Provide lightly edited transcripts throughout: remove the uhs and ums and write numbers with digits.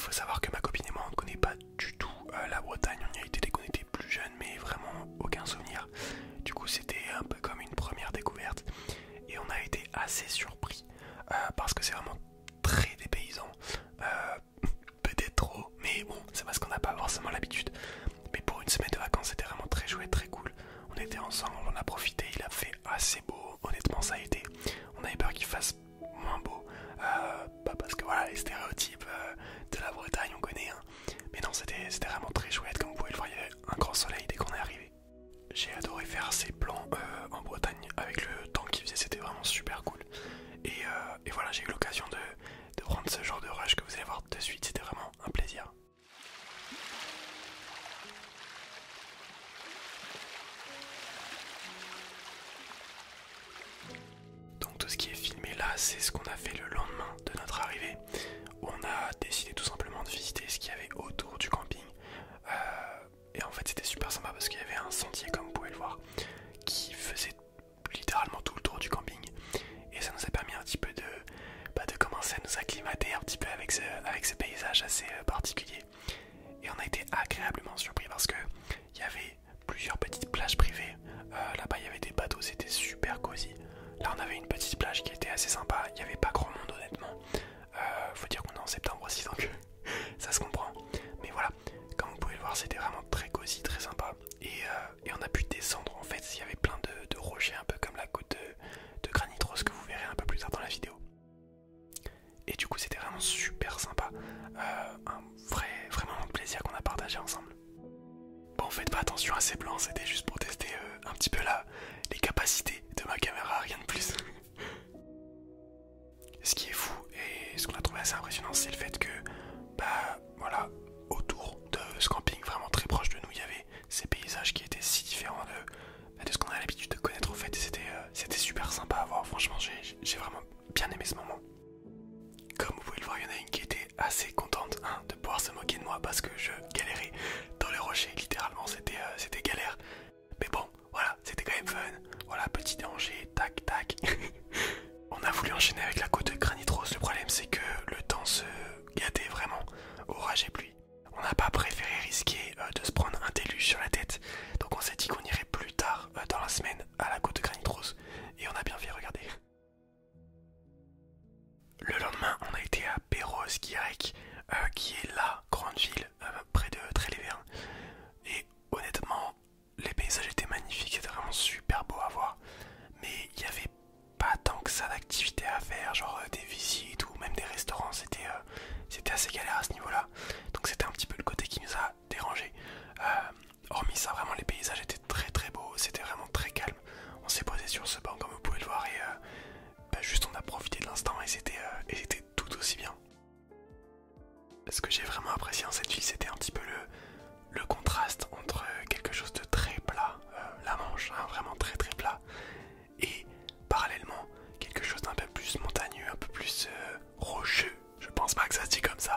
faut savoir que ma copine et moi on ne connaît pas du tout la Bretagne, on y a été dès qu'on était plus jeune mais vraiment aucun souvenir. Du coup c'était un peu comme une première découverte et on a été assez surpris parce que c'est vraiment très dépaysant, peut-être trop, mais bon c'est parce qu'on n'a pas forcément l'habitude. Mais pour une semaine de vacances c'était vraiment très chouette, très cool. On était ensemble, on a profité, il a fait assez beau, honnêtement ça a été. On avait peur qu'il fasse moins beau, parce que voilà les stéréotypes de la Bretagne on connaît, hein. Mais non c'était vraiment très chouette, comme vous pouvez le voir il y avait un grand soleil dès qu'on est arrivé. J'ai adoré faire ces plans en Bretagne avec le temps qu'il faisait, c'était vraiment super cool. Et voilà j'ai eu l'occasion de prendre ce genre de rush que vous allez voir de suite, c'était vraiment un plaisir. Donc tout ce qui est filmé là, c'est ce qu'on a fait le lendemain de notre arrivée, où on a décidé tout simplement de visiter ce qu'il y avait autour du camping. Et en fait c'était super sympa parce qu'il y avait un sentier, comme vous pouvez le voir, qui faisait littéralement tout le tour du camping. Et ça nous a permis un petit peu de commencer à nous acclimater un petit peu avec ce paysage assez particulier. Et on a été agréablement surpris parce que il y avait plusieurs petites plages privées. Là-bas il y avait des bateaux, c'était super cosy. Là on avait une petite plage qui était assez sympa, il n'y avait pas grand monde honnêtement. Faut dire qu'on est en septembre aussi donc ça se comprend. Mais voilà, comme vous pouvez le voir c'était vraiment très cosy, très sympa. Et on a pu descendre en fait, il y avait plein de rochers un peu comme la côte de Granit Rose que vous verrez un peu plus tard dans la vidéo. Et du coup c'était vraiment super sympa, un vrai moment de plaisir qu'on a partagé ensemble. Bon faites pas attention à ces plans, c'était juste pour tester un petit peu les capacités de ma caméra, rien de plus. Ce qui est fou et ce qu'on a trouvé assez impressionnant c'est le fait que voilà, autour de ce camping vraiment très proche de nous il y avait ces paysages qui étaient si différents de ce qu'on a l'habitude de connaître en fait. C'était super sympa à voir, franchement j'ai vraiment bien aimé ce moment. Comme vous pouvez le voir, il y en a une qui était assez contente de pouvoir se moquer de moi parce que je galérais dans les rochers, littéralement c'était galère. Mais bon, voilà, c'était quand même fun. Voilà, petit danger, tac tac. On a voulu enchaîner avec la côte de Granit Rose, le problème c'est que le temps se gâtait vraiment, orage et pluie. On n'a pas préféré risquer de se prendre un déluge sur la tête, donc on s'est dit qu'on irait plus tard dans la semaine à la côte de Granit Rose. Et on a bien fait, regardez. Le lendemain, on a été à Perros-Guirec, qui est la grande ville près de Trélévern. Et honnêtement, les paysages étaient magnifiques, c'était vraiment super beau à voir. Mais il n'y avait pas tant que ça d'activités à faire, genre des visites ou même des restaurants, c'était assez galère à ce niveau-là. Donc c'était un petit peu le côté qui nous a dérangé. Hormis ça, vraiment les paysages étaient très très beaux, c'était vraiment très calme. On s'est posé sur ce banc comme vous pouvez le voir et juste on a profité de l'instant et c'était tout aussi bien. Ce que j'ai vraiment apprécié dans cette ville c'était un petit peu le contraste entre quelque chose de très plat, la Manche, hein, vraiment très très plat, et parallèlement quelque chose d'un peu plus montagneux, un peu plus rocheux. Je pense pas que ça se dit comme ça,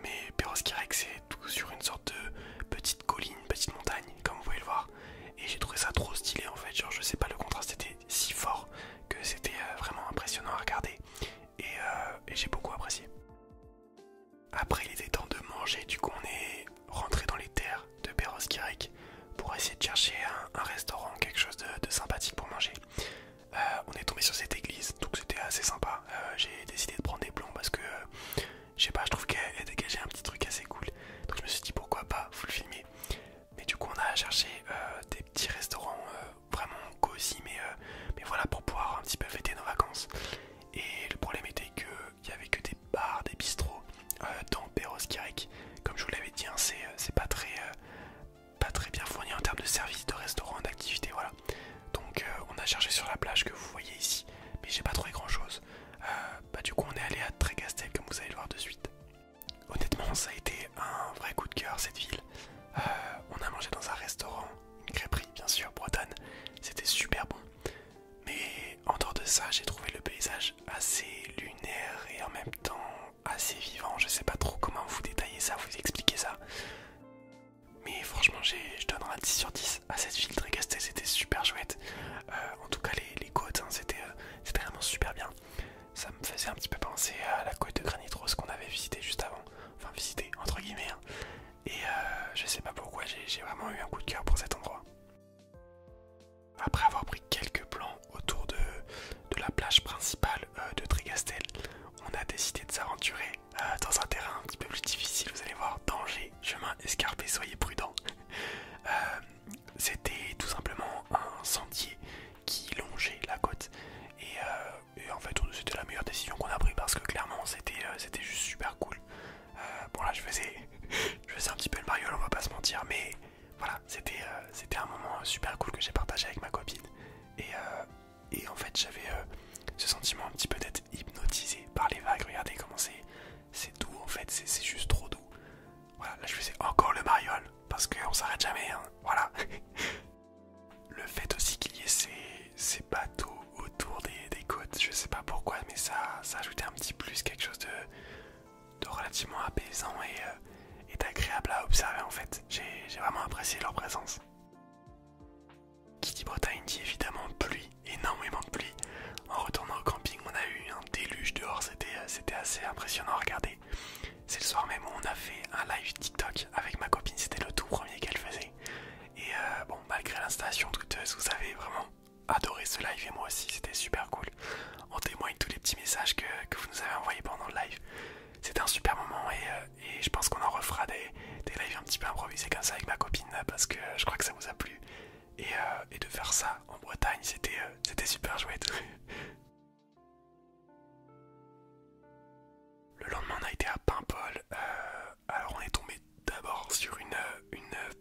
mais Perros-Guirec c'est tout sur une sorte de petite colline, petite montagne comme vous pouvez le voir. Et j'ai trouvé ça trop stylé en fait, genre je sais pas, le contraste était si fort que c'était vraiment impressionnant à regarder. Et j'ai beaucoup apprécié. Après il était temps de manger, du coup on est rentré dans les terres de Perros-Guirec pour essayer de chercher un restaurant, quelque chose de sympathique pour manger. On est tombé sur cette église, donc c'était assez sympa. J'ai décidé de prendre des plombs parce que je sais pas, je trouve qu'elle dégageait un petit truc assez cool. Donc je me suis dit pourquoi pas, faut le filmer. Mais du coup on a cherché des petits restaurants vraiment cosy, mais voilà, pour pouvoir un petit peu fêter nos vacances. Et le problème était qu'il y avait que des bars, des bistrots dans Perros-Guirec. Comme je vous l'avais dit, hein, c'est pas très bien fourni en termes de services, de restaurants, d'activités, voilà. Donc on a cherché sur la plage que vous voyez ici, mais j'ai pas trouvé grand chose. Du coup on est allé à Trégastel comme vous allez le voir de suite. Honnêtement ça a été un vrai coup de cœur cette ville. On a mangé dans un restaurant, une crêperie bien sûr bretonne, c'était super bon. Mais en dehors de ça j'ai trouvé le paysage assez lunaire et en même temps assez vivant. Je sais pas trop comment vous détailler ça, vous expliquer ça. Mais franchement je donnerai un 10 sur 10 à cette ville. Trégastel c'était super chouette. En tout cas les côtes hein, c'était vraiment super bien. Ça me faisait un petit peu penser dans un terrain un petit peu plus difficile, vous allez voir, danger, chemin escarpé, soyez prudents. C'était tout simplement un sentier qui longeait la côte et en fait c'était la meilleure décision qu'on a prise parce que clairement c'était juste super cool. Bon là je faisais un petit peu le mariole, on va pas se mentir, mais voilà, c'était un moment super cool que j'ai partagé avec ma copine et en fait j'avais ce sentiment un petit peu d'être hypnotisé par les vagues. Regardez comment c'est doux en fait, c'est juste trop doux. Voilà, là je faisais encore le mariole parce qu'on s'arrête jamais, hein. Voilà. Le fait aussi qu'il y ait ces bateaux autour des côtes, je sais pas pourquoi, mais ça ajoutait un petit plus, quelque chose de relativement apaisant et d'agréable à observer en fait. J'ai vraiment apprécié leur présence. Qui dit Bretagne dit évidemment pluie, énormément de pluie. En retournant au camping, on a eu un déluge dehors, c'était assez impressionnant à regarder. C'est le soir même où on a fait un live TikTok avec ma copine, c'était le tout premier qu'elle faisait. Et bon, malgré l'installation douteuse, vous avez vraiment adoré ce live et moi aussi, c'était super cool. On témoigne tous les petits messages que vous nous avez envoyés pendant le live. C'était un super moment et je pense qu'on en refera des lives un petit peu improvisés comme ça avec ma copine parce que je crois que ça vous a plu. Et de faire ça en Bretagne, c'était super chouette. Le lendemain, on a été à Paimpol. Alors, on est tombé d'abord sur une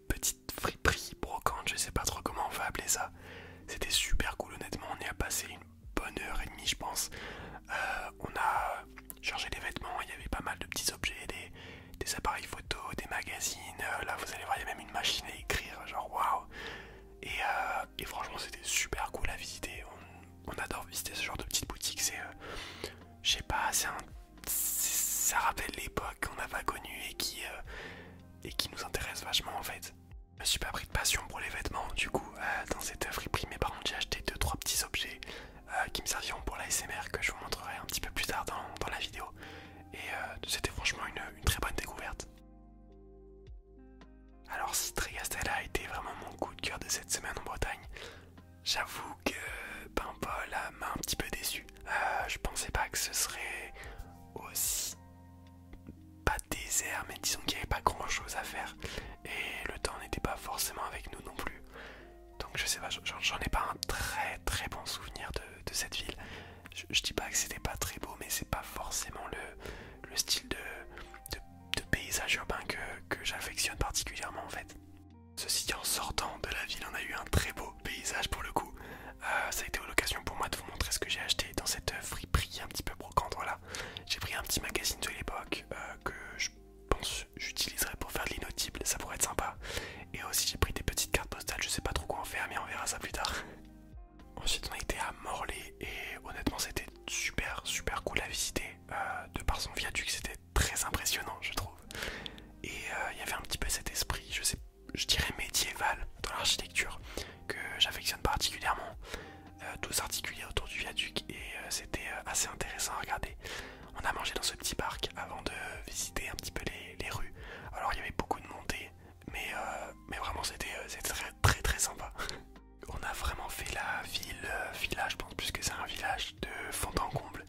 petite friperie brocante, je sais pas trop comment on va appeler ça. C'était super cool, honnêtement. On y a passé une bonne heure et demie, je pense. On a chargé des vêtements, il y avait pas mal de petits objets, des appareils photo, des magazines. Là, vous allez voir, il y a même une machine à écrire, genre waouh. Et franchement, c'était super cool à visiter. On adore visiter ce genre de petites boutiques. Je sais pas, ça rappelle l'époque qu'on n'a pas connue et qui nous intéresse vachement en fait. Je me suis pas pris de passion pour les vêtements, du coup, dans cette friperie, mais par contre, j'ai acheté 2-3 petits objets qui me serviront pour la SMR que je vous montrerai un petit peu plus tard dans la vidéo. Et c'était franchement une très bonne découverte. Alors, si Trégastel a été vraiment mon coup de cœur de cette semaine en Bretagne, j'avoue que Paimpol m'a un petit peu déçu. Je pensais pas que ce serait aussi pas désert, mais disons qu'il n'y avait pas grand chose à faire et le temps n'était pas forcément avec nous non plus. Donc je sais pas, j'en ai pas un très très bon souvenir de cette ville. Je dis pas que c'était pas très beau, mais c'est pas forcément le style de paysage urbain que j'affectionne particulièrement en fait. Ceci dit, en sortant de la ville, on a eu un très beau paysage pour le coup. Ça a été l'occasion pour moi de vous montrer ce que j'ai acheté dans cette friperie un petit peu brocante. Voilà, j'ai pris un petit magazine de l'époque que je pense j'utiliserai pour faire de l'inaudible, ça pourrait être sympa. Et aussi j'ai pris des petites cartes postales, je sais pas trop quoi en faire, mais on verra ça plus tard. Ensuite on a été à Morlaix et honnêtement c'était super super cool à visiter. De par son viaduc, c'était très impressionnant je trouve. Et il y avait un petit peu cet esprit, je dirais médiéval dans l'architecture que j'affectionne particulièrement. Tout s'articulait autour du viaduc et c'était assez intéressant à regarder. On a mangé dans ce petit parc avant de visiter un petit peu les rues. Alors il y avait beaucoup de montées, mais vraiment c'était très très très sympa. On a vraiment fait la village, je pense plus que c'est un village de fond en comble.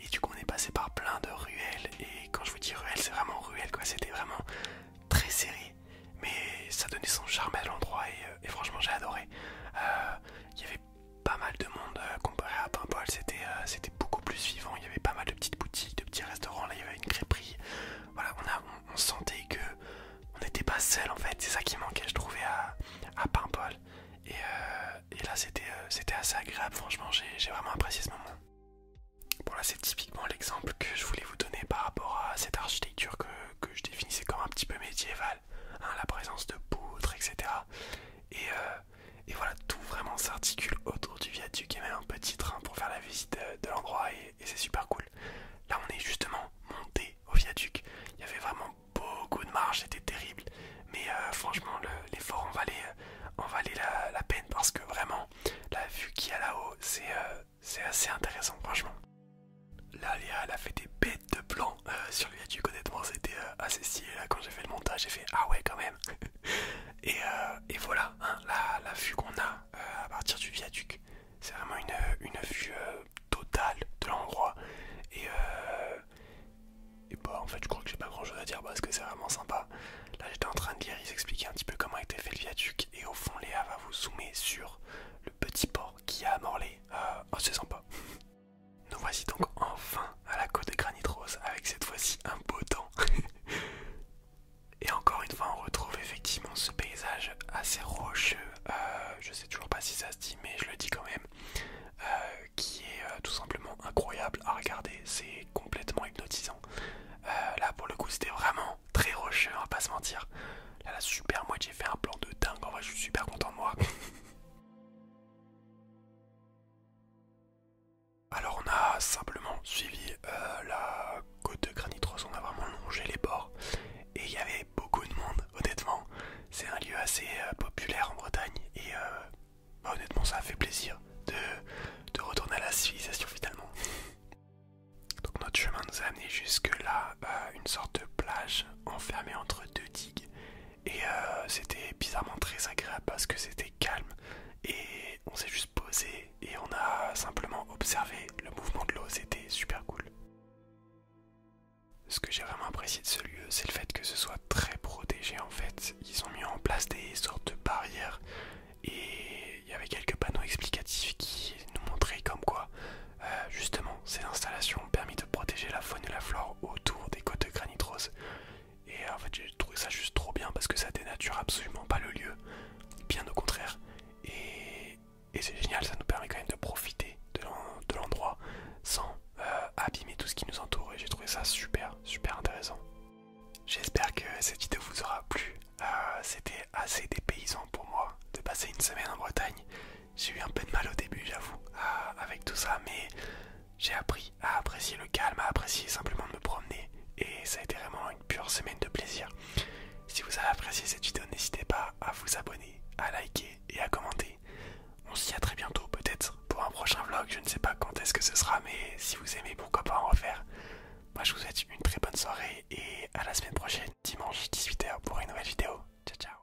Et du coup on est passé par plein de ruelles. Et quand je vous dis ruelles, c'est vraiment ruelles quoi, c'était vraiment très serré. Mais ça donnait son charme à l'endroit et franchement j'ai adoré. Il y avait pas mal de monde comparé à Paimpol, c'était beaucoup plus vivant. Il y avait pas mal de petites boutiques, de petits restaurants. Là il y avait une crêperie. Voilà, on sentait que on n'était pas seul en fait. C'est ça qui manquait je trouvais à Paimpol. Et là c'était assez agréable. Franchement j'ai vraiment apprécié ce moment. Bon là c'est typiquement l'exemple que je voulais vous donner par rapport à cette architecture que je définissais comme un petit peu médiévale, hein, la présence de poutres, etc. Et voilà, tout vraiment s'articule autour du viaduc. Il y a même un petit train pour faire la visite de l'endroit et c'est super cool. Là on est justement monté au viaduc, il y avait vraiment beaucoup de marche, c'était terrible. Mais franchement l'effort en valait la peine parce que vraiment la vue qu'il y a là-haut c'est assez intéressant franchement. Là Léa elle a fait des bêtes de plans sur le viaduc, honnêtement c'était assez stylé. Là quand j'ai fait le montage j'ai fait ah ouais quand même. et voilà hein, la vue qu'on a à partir du viaduc, c'est vraiment une vue totale de l'endroit. Et bah en fait dire parce que c'est vraiment sympa. Là j'étais en train de lire, ils expliquaient un petit peu comment était fait le viaduc et au fond Léa va vous zoomer sur le petit port qui a à Morlaix. Oh c'est sympa. Nous voici donc enfin à la côte de Granit Rose avec cette fois-ci un beau temps. Et encore une fois on retrouve effectivement ce paysage assez rocheux, je sais toujours pas si ça se dit mais je le dis quand même, qui est tout simplement incroyable à regarder, c'est complètement hypnotisant. Là pour le coup c'était vraiment très rocheux, on va pas se mentir. Là super, moi j'ai fait un plan de dingue, en vrai je suis super content de moi. Alors on a simplement suivi la côte de Granit Rose, on a vraiment longé les bords et il y avait beaucoup de monde, honnêtement. C'est un lieu assez populaire en Bretagne et honnêtement ça a fait plaisir de retourner à la civilisation finalement. Donc notre chemin nous a amené jusque là, une sorte de plage enfermée entre deux digues et c'était bizarrement très agréable parce que c'était calme et on s'est juste posé et on a simplement observé le mouvement de l'eau, c'était super cool. Ce que j'ai vraiment apprécié de ce lieu, c'est le fait que ce soit très protégé en fait. Ils ont mis en place des sortes de barrières et il y avait quelques panneaux explicatifs qui nous montraient comme quoi justement ces installations ont permis de protéger la faune et la flore autour des côtes de Granit Rose. Et en fait j'ai trouvé ça juste trop bien parce que ça dénature absolument pas le lieu, bien au contraire. Et c'est génial, ça nous permet quand même de profiter de l'endroit sans abîmer tout ce qui nous entoure et j'ai trouvé ça super intéressant. J'espère que cette vidéo vous aura plu. C'était assez dépaysant pour moi de passer une semaine en Bretagne. J'ai eu un peu de mal au début j'avoue avec tout ça, mais j'ai appris à apprécier le calme, à apprécier simplement de me promener et ça a été vraiment une pure semaine de plaisir. Si vous avez apprécié cette vidéo, n'hésitez pas à vous abonner, à liker et à commenter. On se dit à très bientôt peut-être pour un prochain vlog, je ne sais pas quand est-ce que ce sera, mais si vous aimez pourquoi pas en refaire. Moi je vous souhaite une très bonne soirée et à la semaine prochaine, dimanche 18h pour une nouvelle vidéo. Ciao ciao.